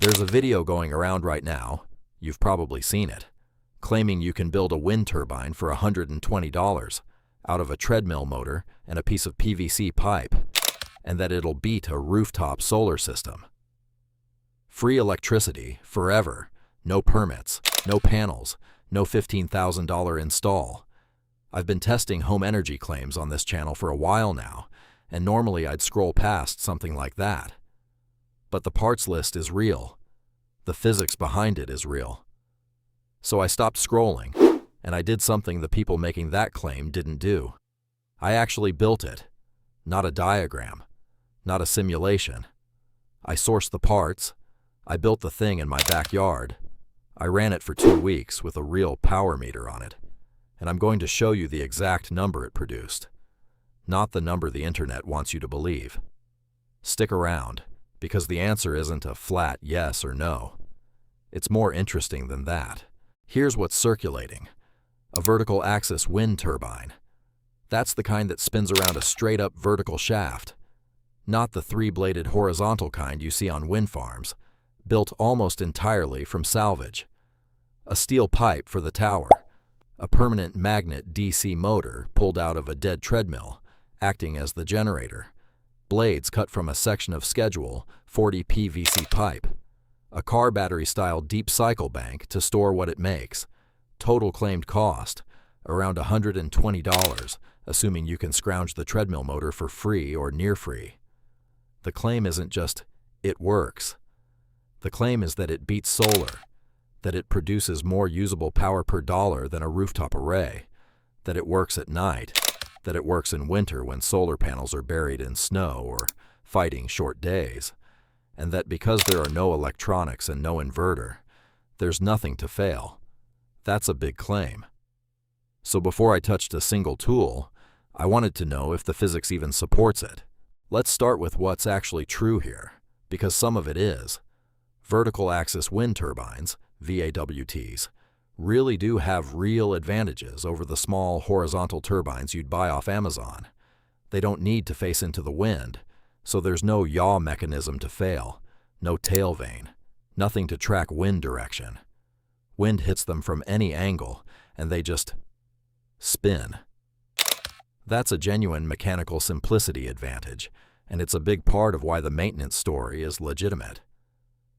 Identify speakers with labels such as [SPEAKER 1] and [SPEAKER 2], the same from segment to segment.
[SPEAKER 1] There's a video going around right now, you've probably seen it, claiming you can build a wind turbine for $120 out of a treadmill motor and a piece of PVC pipe, and that it'll beat a rooftop solar system. Free electricity, forever, no permits, no panels, no $15,000 install. I've been testing home energy claims on this channel for a while now, and normally I'd scroll past something like that. But the parts list is real. The physics behind it is real. So I stopped scrolling, and I did something the people making that claim didn't do. I actually built it. Not a diagram. Not a simulation. I sourced the parts. I built the thing in my backyard. I ran it for 2 weeks with a real power meter on it. And I'm going to show you the exact number it produced. Not the number the internet wants you to believe. Stick around, because the answer isn't a flat yes or no. It's more interesting than that. Here's what's circulating. A vertical axis wind turbine. That's the kind that spins around a straight-up vertical shaft. Not the 3-bladed horizontal kind you see on wind farms, built almost entirely from salvage. A steel pipe for the tower. A permanent magnet DC motor pulled out of a dead treadmill, acting as the generator. Blades cut from a section of Schedule 40 PVC pipe. A car battery-style deep cycle bank to store what it makes. Total claimed cost, around $120, assuming you can scrounge the treadmill motor for free or near free. The claim isn't just, it works. The claim is that it beats solar, that it produces more usable power per dollar than a rooftop array, that it works at night, that it works in winter when solar panels are buried in snow or fighting short days, and that because there are no electronics and no inverter, there's nothing to fail. That's a big claim. So before I touched a single tool, I wanted to know if the physics even supports it. Let's start with what's actually true here, because some of it is. Vertical axis wind turbines, VAWTs, really do have real advantages over the small horizontal turbines you'd buy off Amazon. They don't need to face into the wind, so there's no yaw mechanism to fail, no tail vane, nothing to track wind direction. Wind hits them from any angle, and they just spin. That's a genuine mechanical simplicity advantage, and it's a big part of why the maintenance story is legitimate.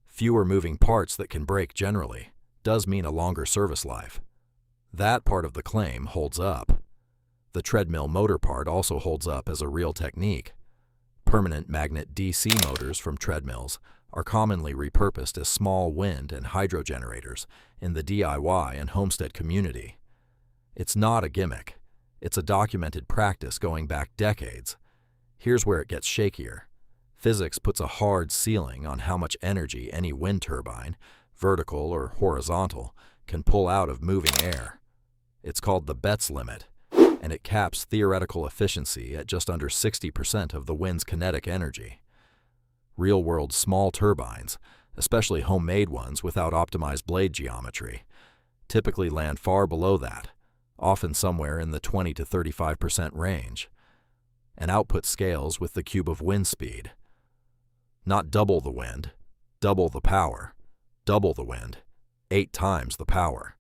[SPEAKER 1] Fewer moving parts that can break generally does mean a longer service life. That part of the claim holds up. The treadmill motor part also holds up as a real technique. Permanent magnet DC motors from treadmills are commonly repurposed as small wind and hydro generators in the DIY and homestead community. It's not a gimmick. It's a documented practice going back decades. Here's where it gets shakier. Physics puts a hard ceiling on how much energy any wind turbine, vertical or horizontal, can pull out of moving air. It's called the Betz limit, and it caps theoretical efficiency at just under 60% of the wind's kinetic energy. Real-world small turbines, especially homemade ones without optimized blade geometry, typically land far below that, often somewhere in the 20 to 35% range. And output scales with the cube of wind speed. Not double the wind, double the power, double the wind, 8 times the power.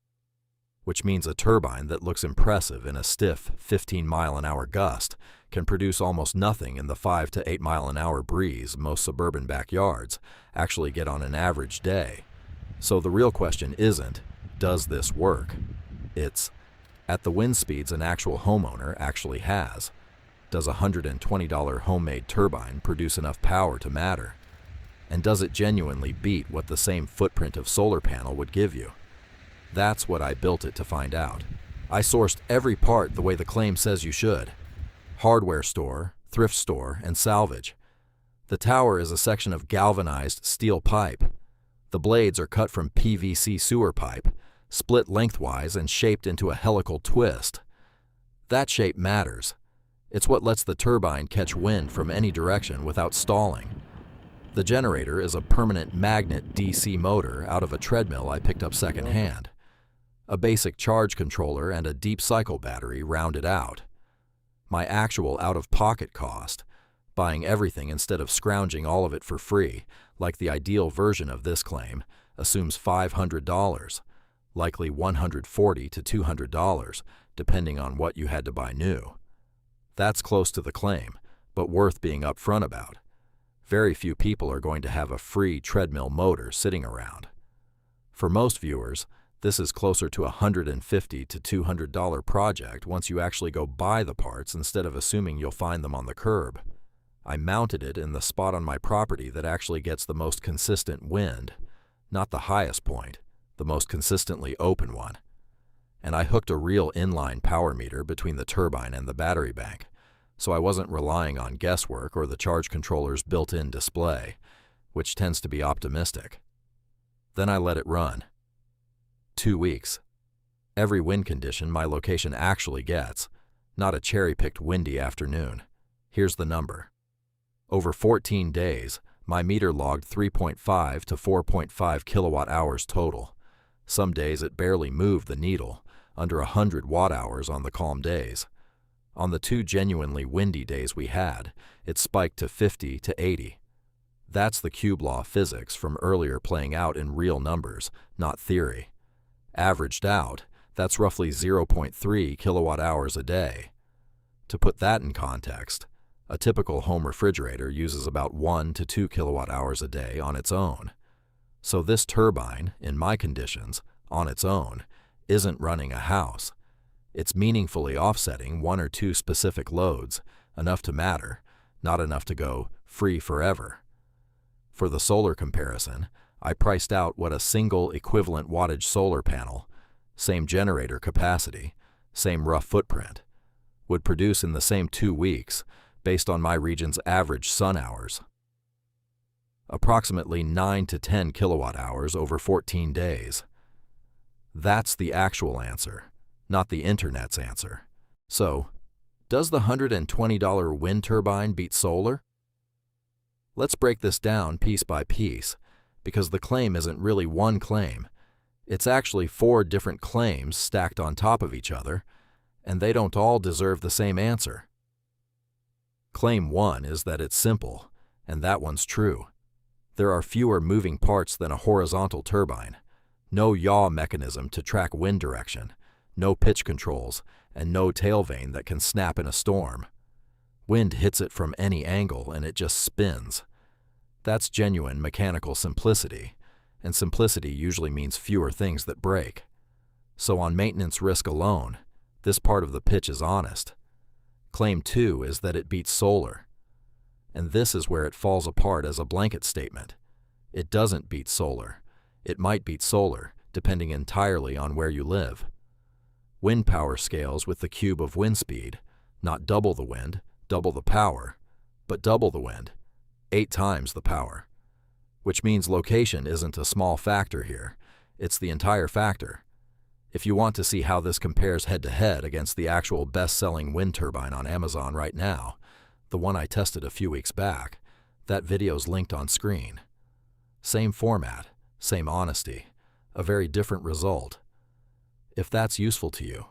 [SPEAKER 1] Which means a turbine that looks impressive in a stiff 15-mile-an-hour gust can produce almost nothing in the 5 to 8-mile-an-hour breeze most suburban backyards actually get on an average day. So the real question isn't, does this work? It's, at the wind speeds an actual homeowner actually has, does a $120 homemade turbine produce enough power to matter? And does it genuinely beat what the same footprint of solar panel would give you? That's what I built it to find out. I sourced every part the way the claim says you should. Hardware store, thrift store, and salvage. The tower is a section of galvanized steel pipe. The blades are cut from PVC sewer pipe, split lengthwise and shaped into a helical twist. That shape matters. It's what lets the turbine catch wind from any direction without stalling. The generator is a permanent magnet DC motor out of a treadmill I picked up secondhand. A basic charge controller and a deep cycle battery round it out. My actual out-of-pocket cost, buying everything instead of scrounging all of it for free, like the ideal version of this claim, assumes $500, likely $140 to $200, depending on what you had to buy new. That's close to the claim, but worth being upfront about. Very few people are going to have a free treadmill motor sitting around. For most viewers, this is closer to a $150 to $200 project once you actually go buy the parts instead of assuming you'll find them on the curb. I mounted it in the spot on my property that actually gets the most consistent wind, not the highest point, the most consistently open one. And I hooked a real inline power meter between the turbine and the battery bank, so I wasn't relying on guesswork or the charge controller's built-in display, which tends to be optimistic. Then I let it run. 2 weeks. Every wind condition my location actually gets, not a cherry-picked windy afternoon. Here's the number. Over 14 days, my meter logged 3.5 to 4.5 kilowatt hours total. Some days it barely moved the needle, under 100 watt-hours on the calm days. On the 2 genuinely windy days we had, it spiked to 50 to 80. That's the cube law physics from earlier playing out in real numbers, not theory. Averaged out, that's roughly 0.3 kilowatt hours a day. To put that in context, a typical home refrigerator uses about 1 to 2 kilowatt hours a day on its own. So this turbine, in my conditions, on its own, isn't running a house. It's meaningfully offsetting 1 or 2 specific loads, enough to matter, not enough to go free forever. For the solar comparison, I priced out what a single equivalent wattage solar panel, same generator capacity, same rough footprint, would produce in the same 2 weeks based on my region's average sun hours. Approximately 9 to 10 kilowatt hours over 14 days. That's the actual answer, not the internet's answer. So, does the $120 wind turbine beat solar? Let's break this down piece by piece, because the claim isn't really one claim. It's actually 4 different claims stacked on top of each other, and they don't all deserve the same answer. Claim 1 is that it's simple, and that one's true. There are fewer moving parts than a horizontal turbine, no yaw mechanism to track wind direction, no pitch controls, and no tail vane that can snap in a storm. Wind hits it from any angle and it just spins. That's genuine mechanical simplicity, and simplicity usually means fewer things that break. So on maintenance risk alone, this part of the pitch is honest. Claim 2 is that it beats solar. And this is where it falls apart as a blanket statement. It doesn't beat solar. It might beat solar, depending entirely on where you live. Wind power scales with the cube of wind speed, not double the wind, double the power, but double the wind, 8 times the power. Which means location isn't a small factor here, it's the entire factor. If you want to see how this compares head-to-head against the actual best-selling wind turbine on Amazon right now, the one I tested a few weeks back, that video's linked on screen. Same format, same honesty, a very different result. If that's useful to you,